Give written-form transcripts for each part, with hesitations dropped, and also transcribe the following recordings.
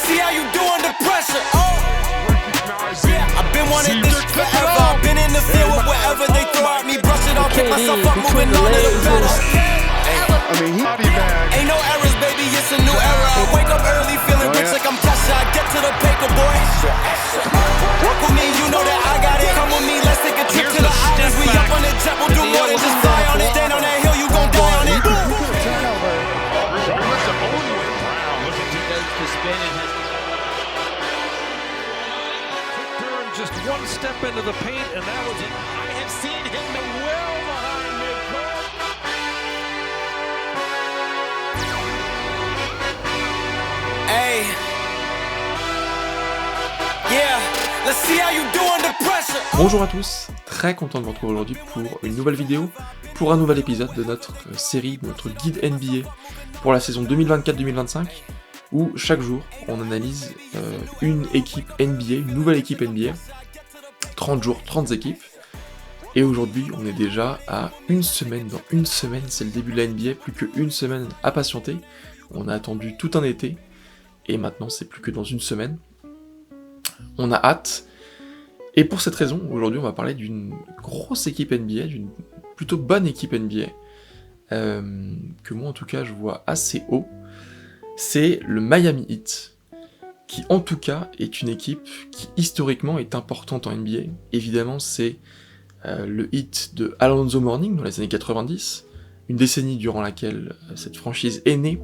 see how you do under pressure. Oh, yeah, I've been wanting this forever. I've been in the field with whatever they throw at me. Brush it off, pick myself up, moving on to the better. Ain't no errors, baby, it's a new era. I wake up early, feeling rich like I'm Kesha. I get to the paper, boy. Work with me, you know that I got it. Come with me, let's take a trip to the islands. We up on the jet, we'll do more than just fly on it. Stand on that hill, you gon' die on it. Just one step into the paint, and that was it. I have seen him the well behind midcourt. Hey, yeah, let's see how you do under pressure. Bonjour à tous, très content de vous retrouver aujourd'hui pour une nouvelle vidéo, pour un nouvel épisode de notre série, notre guide NBA pour la saison 2024-2025, où chaque jour on analyse une équipe NBA, une nouvelle équipe NBA, 30 jours, 30 équipes, et aujourd'hui on est déjà à une semaine, dans une semaine c'est le début de la NBA, plus qu'une semaine à patienter, on a attendu tout un été, et maintenant c'est plus que dans une semaine, on a hâte. Et pour cette raison, aujourd'hui on va parler d'une grosse équipe NBA, d'une plutôt bonne équipe NBA, que moi en tout cas je vois assez haut, c'est le Miami Heat, qui en tout cas est une équipe qui historiquement est importante en NBA. Évidemment c'est le Heat de Alonzo Mourning dans les années 90, une décennie durant laquelle cette franchise est née,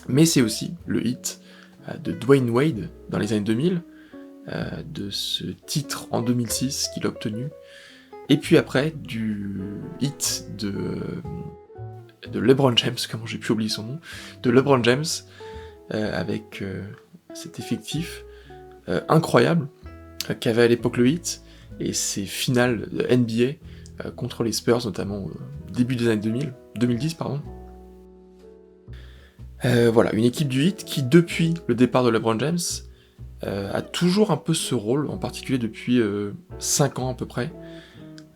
mais c'est aussi le Heat de Dwayne Wade dans les années 2000, de ce titre en 2006 qu'il a obtenu, et puis après du hit de LeBron James, comment j'ai pu oublier son nom, de LeBron James, avec cet effectif incroyable qu'avait à l'époque le Heat, et ses finales de NBA contre les Spurs, notamment au début des années 2010, pardon. Voilà, une équipe du Heat qui, depuis le départ de LeBron James, a toujours un peu ce rôle, en particulier depuis 5 ans à peu près,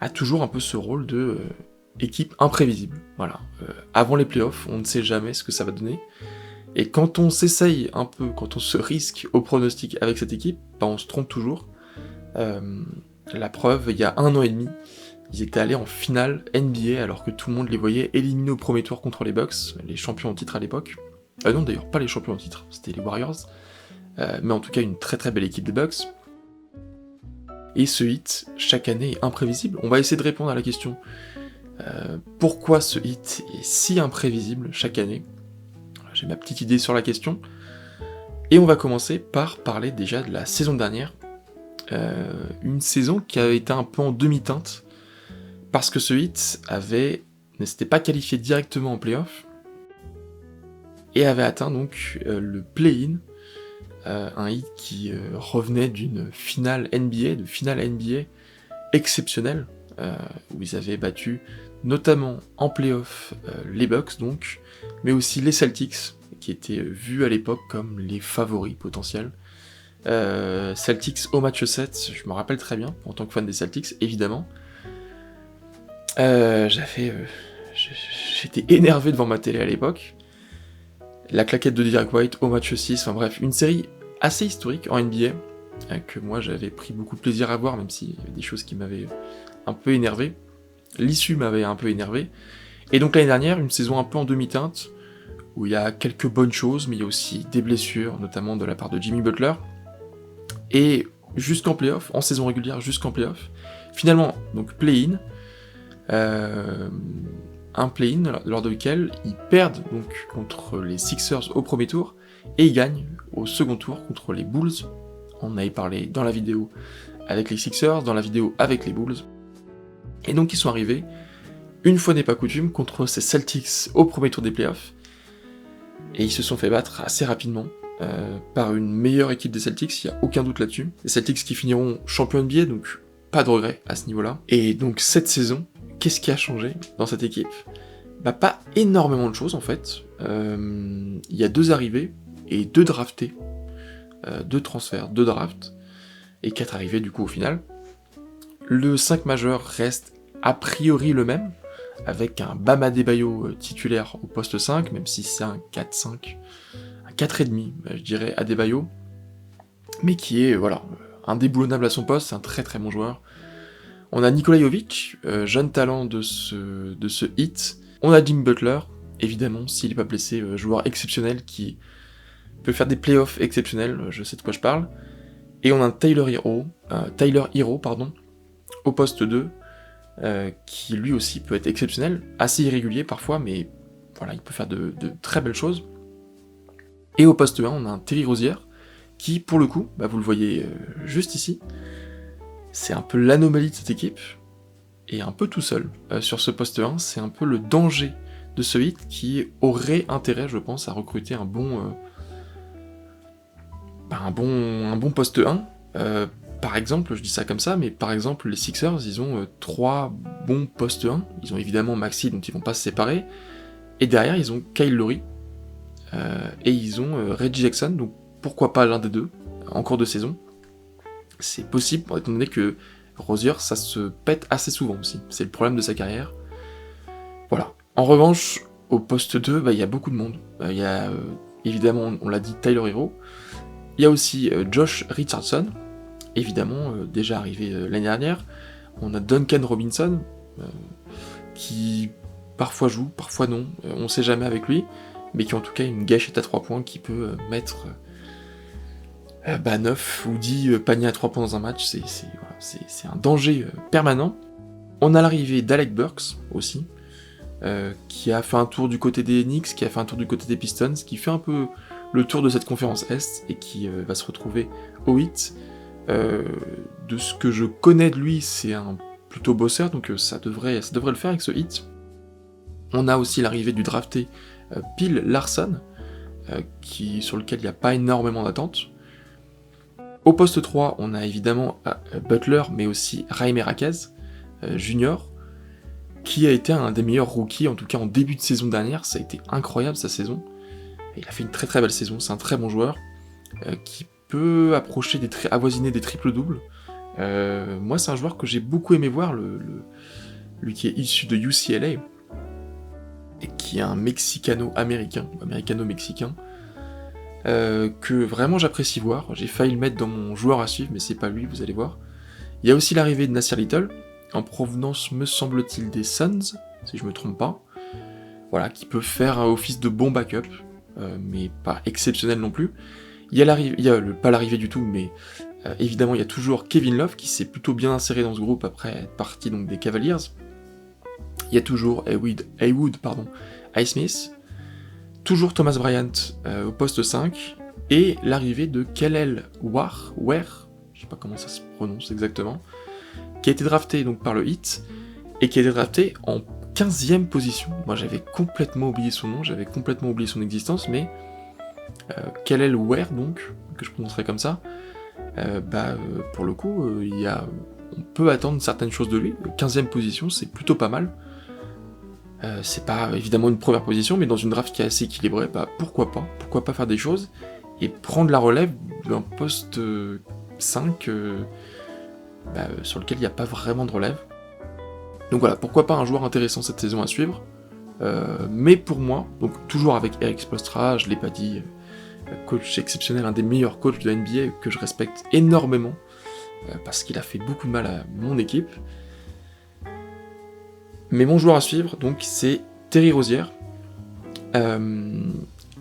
a toujours un peu ce rôle de équipe imprévisible. Voilà. Avant les playoffs, on ne sait jamais ce que ça va donner. Et quand on s'essaye un peu, quand on se risque au pronostic avec cette équipe, bah on se trompe toujours. La preuve, il y a 1 an et demi, ils étaient allés en finale NBA alors que tout le monde les voyait éliminés au premier tour contre les Bucks, les champions en titre à l'époque. Non d'ailleurs, pas les champions en titre, c'était les Warriors. Mais en tout cas une très très belle équipe des Bucks. Et ce hit, chaque année, est imprévisible. On va essayer de répondre à la question pourquoi ce hit est si imprévisible chaque année. J'ai ma petite idée sur la question. Et on va commencer par parler déjà de la saison dernière. Une saison qui avait été un peu en demi-teinte, parce que ce hit ne s'était pas qualifié directement en play-off, et avait atteint donc le play-in. Un hit qui revenait d'une finale NBA exceptionnelle, où ils avaient battu notamment en play-off les Bucks donc, mais aussi les Celtics, qui étaient vus à l'époque comme les favoris potentiels. Celtics au match 7, je me rappelle très bien, en tant que fan des Celtics, évidemment. J'étais énervé devant ma télé à l'époque. La claquette de Derrick White au match 6, enfin bref, une série assez historique en NBA, que moi j'avais pris beaucoup de plaisir à voir, même s'il y avait des choses qui m'avaient un peu énervé. L'issue m'avait un peu énervé. Et donc l'année dernière, une saison un peu en demi-teinte, où il y a quelques bonnes choses, mais il y a aussi des blessures, notamment de la part de Jimmy Butler. Et jusqu'en play-off, en saison régulière jusqu'en play-off, finalement, donc play-in, un play-in lors de lequel ils perdent donc contre les Sixers au premier tour, et ils gagnent au second tour contre les Bulls. On en avait parlé dans la vidéo avec les Sixers, dans la vidéo avec les Bulls. Et donc ils sont arrivés, une fois n'est pas coutume, contre ces Celtics au premier tour des playoffs. Et ils se sont fait battre assez rapidement par une meilleure équipe des Celtics, il n'y a aucun doute là-dessus. Les Celtics qui finiront champions NBA, donc pas de regret à ce niveau-là. Et donc cette saison, qu'est-ce qui a changé dans cette équipe ? Bah pas énormément de choses en fait. Il y a 2 arrivées et 2 draftés, 2 transferts, 2 drafts, et 4 arrivées du coup au final. Le 5 majeur reste a priori le même, avec un Bam Adebayo titulaire au poste 5, même si c'est un 4,5, je dirais Adebayo, mais qui est voilà, indéboulonnable à son poste, c'est un très très bon joueur. On a Nikola Jovic, jeune talent de ce Heat. On a Jimmy Butler, évidemment, s'il n'est pas blessé, joueur exceptionnel qui peut faire des playoffs exceptionnels, je sais de quoi je parle. Et on a un Tyler Hero, au poste 2, qui lui aussi peut être exceptionnel, assez irrégulier parfois, mais voilà, il peut faire de très belles choses. Et au poste 1, on a un Terry Rozier, qui pour le coup, vous le voyez juste ici, c'est un peu l'anomalie de cette équipe, et un peu tout seul sur ce poste 1, c'est un peu le danger de ce Heat qui aurait intérêt, je pense, à recruter un bon poste 1. Par exemple, je dis ça comme ça, mais par exemple, les Sixers, ils ont 3 bons postes 1. Ils ont évidemment Maxey, dont ils vont pas se séparer. Et derrière, ils ont Kyle Lowry. Et ils ont Reggie Jackson, donc pourquoi pas l'un des deux, en cours de saison. C'est possible, étant donné que Rozier, ça se pète assez souvent aussi. C'est le problème de sa carrière. Voilà. En revanche, au poste 2, il y a beaucoup de monde. Il y a, évidemment, on l'a dit, Tyler Hero. Il y a aussi Josh Richardson, évidemment, déjà arrivé l'année dernière. On a Duncan Robinson, qui parfois joue, parfois non, on sait jamais avec lui, mais qui en tout cas a une gâchette à 3 points qui peut mettre 9 ou 10 paniers à 3 points dans un match, c'est un danger permanent. On a l'arrivée d'Alec Burks aussi, qui a fait un tour du côté des Knicks, qui a fait un tour du côté des Pistons, qui fait un peu le tour de cette conférence Est, et qui va se retrouver au Heat. De ce que je connais de lui, c'est un plutôt bosseur, donc ça devrait le faire avec ce Heat. On a aussi l'arrivée du drafté Bill Larson, sur lequel il n'y a pas énormément d'attentes. Au poste 3, on a évidemment Butler, mais aussi Jaime Raquez, junior, qui a été un des meilleurs rookies, en tout cas en début de saison dernière. Ça a été incroyable sa saison. Il a fait une très très belle saison, c'est un très bon joueur, qui peut avoisiner des triples-doubles. Moi, c'est un joueur que j'ai beaucoup aimé voir, lui qui est issu de UCLA, et qui est un américano-mexicain, que vraiment j'apprécie voir. J'ai failli le mettre dans mon joueur à suivre, mais c'est pas lui, vous allez voir. Il y a aussi l'arrivée de Nassir Little, en provenance, me semble-t-il, des Suns, si je me trompe pas. Voilà, qui peut faire un office de bon backup, mais pas exceptionnel non plus. Pas l'arrivée du tout, mais évidemment il y a toujours Kevin Love qui s'est plutôt bien inséré dans ce groupe après être parti donc des Cavaliers. Il y a toujours Haywood Highsmith, toujours Thomas Bryant au poste 5, et l'arrivée de Kelel Ware, je sais pas comment ça se prononce exactement, qui a été drafté donc par le Heat, et qui a été drafté en 15e position. Moi j'avais complètement oublié son nom, j'avais complètement oublié son existence, mais Kelel Ware, donc, que je prononcerai comme ça, pour le coup, on peut attendre certaines choses de lui. 15e position, c'est plutôt pas mal. C'est pas évidemment une première position, mais dans une draft qui est assez équilibrée, pourquoi pas faire des choses et prendre la relève d'un poste 5 sur lequel il n'y a pas vraiment de relève. Donc voilà, pourquoi pas un joueur intéressant cette saison à suivre. Mais pour moi, donc toujours avec Eric Spoelstra, je l'ai pas dit, coach exceptionnel, un des meilleurs coachs de la NBA que je respecte énormément, parce qu'il a fait beaucoup de mal à mon équipe. Mais mon joueur à suivre, donc, c'est Terry Rozier,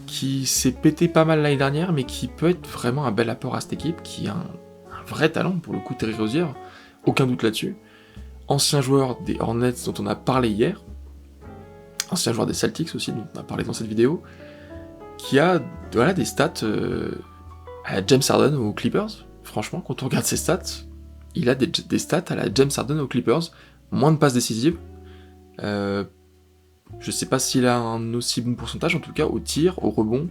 qui s'est pété pas mal l'année dernière, mais qui peut être vraiment un bel apport à cette équipe, qui a un vrai talent, pour le coup, Terry Rozier, aucun doute là-dessus. Ancien joueur des Hornets dont on a parlé hier, ancien joueur des Celtics aussi, dont on a parlé dans cette vidéo, qui a des stats à la James Harden aux Clippers. Franchement, quand on regarde ses stats, il a des stats à la James Harden aux Clippers, moins de passes décisives. Je sais pas s'il a un aussi bon pourcentage, en tout cas au tir, au rebond,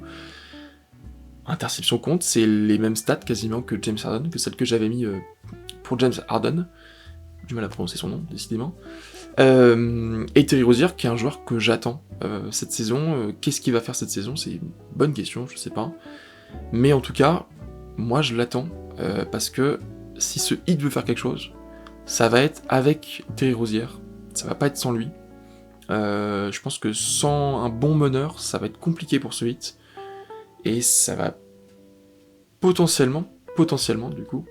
interception compte, c'est les mêmes stats quasiment que James Harden, que celles que j'avais mis pour James Harden. Du mal à prononcer son nom, décidément. Et Terry Rozier, qui est un joueur que j'attends cette saison. Qu'est-ce qu'il va faire cette saison ? C'est une bonne question, je sais pas. Mais en tout cas, moi je l'attends, parce que si ce Heat veut faire quelque chose, ça va être avec Terry Rozier. Ça va pas être sans lui. Je pense que sans un bon meneur, ça va être compliqué pour ce Heat. et ça va potentiellement du coup,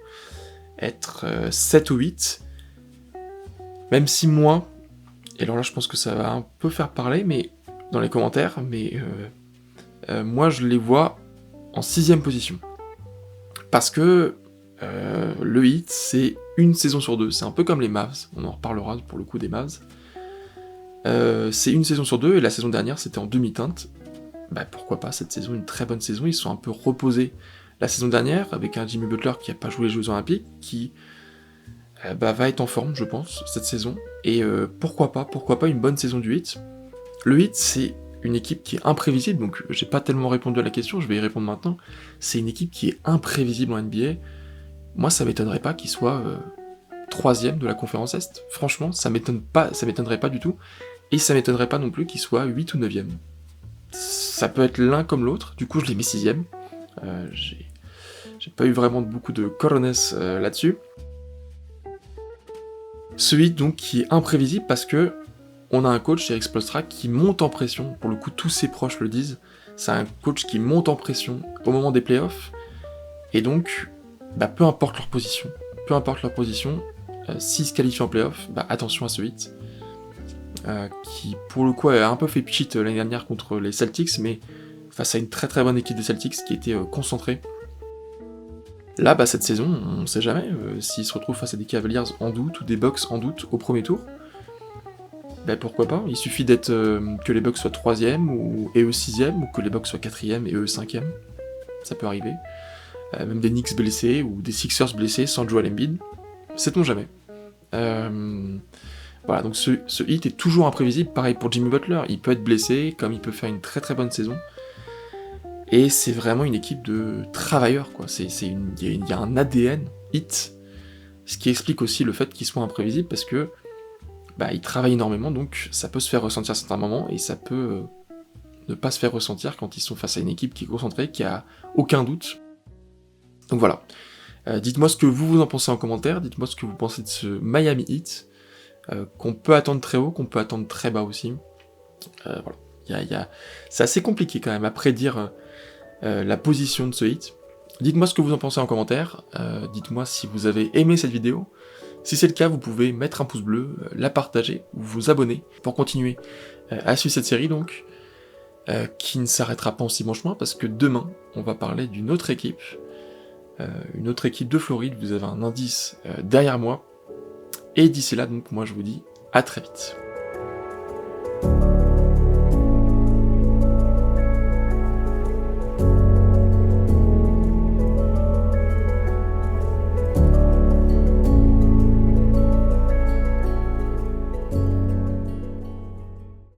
être 7 ou 8, même si moi, et alors là je pense que ça va un peu faire parler mais dans les commentaires, mais moi je les vois en 6ème position. Parce que le Heat, c'est une saison sur 2, c'est un peu comme les Mavs, on en reparlera pour le coup des Mavs. C'est une saison sur 2, et la saison dernière c'était en demi-teinte. Bah pourquoi pas, cette saison, une très bonne saison, ils sont un peu reposés la saison dernière, avec un Jimmy Butler qui n'a pas joué les Jeux Olympiques, qui va être en forme, je pense, cette saison, et pourquoi pas une bonne saison du Heat. Le Heat, c'est une équipe qui est imprévisible, donc j'ai pas tellement répondu à la question, je vais y répondre maintenant. C'est une équipe qui est imprévisible en NBA. Moi, ça m'étonnerait pas qu'il soit 3ème de la conférence Est. Franchement, ça m'étonnerait pas du tout, et ça m'étonnerait pas non plus qu'il soit 8 ou 9ème. Ça peut être l'un comme l'autre, du coup je les mets 6ème. J'ai pas eu vraiment beaucoup de corones là-dessus. Ce Heat donc qui est imprévisible parce que on a un coach, Erik Spoelstra, qui monte en pression, pour le coup tous ses proches le disent, c'est un coach qui monte en pression au moment des playoffs, et donc peu importe leur position, s'ils se qualifient en playoffs, attention à ce Heat, qui pour le coup a un peu fait pchit l'année dernière contre les Celtics, mais face à une très très bonne équipe des Celtics qui était concentrée. Là, cette saison, on sait jamais, s'ils se retrouvent face à des Cavaliers en doute, ou des Bucks en doute au premier tour, pourquoi pas, il suffit d'être que les Bucks soient 3ème, et eux 6ème, ou que les Bucks soient 4ème, et eux 5ème, ça peut arriver. Même des Knicks blessés, ou des Sixers blessés, sans Joel Embiid, sait-on jamais. Voilà, donc ce Heat est toujours imprévisible, pareil pour Jimmy Butler, il peut être blessé, comme il peut faire une très très bonne saison, et c'est vraiment une équipe de travailleurs, quoi. Il y a un ADN Heat, ce qui explique aussi le fait qu'ils soient imprévisibles, parce que ils travaillent énormément, donc ça peut se faire ressentir à certains moments, et ça peut ne pas se faire ressentir quand ils sont face à une équipe qui est concentrée, qui a aucun doute. Donc voilà. Dites-moi ce que vous en pensez en commentaire, dites-moi ce que vous pensez de ce Miami Heat, qu'on peut attendre très haut, qu'on peut attendre très bas aussi. Voilà. C'est assez compliqué quand même à prédire la position de ce Heat. Dites-moi ce que vous en pensez en commentaire, dites-moi si vous avez aimé cette vidéo. Si c'est le cas, vous pouvez mettre un pouce bleu, la partager, ou vous abonner pour continuer à suivre cette série donc, qui ne s'arrêtera pas en si bon chemin, parce que demain, on va parler d'une autre équipe de Floride, vous avez un indice derrière moi, et d'ici là, donc, moi je vous dis à très vite.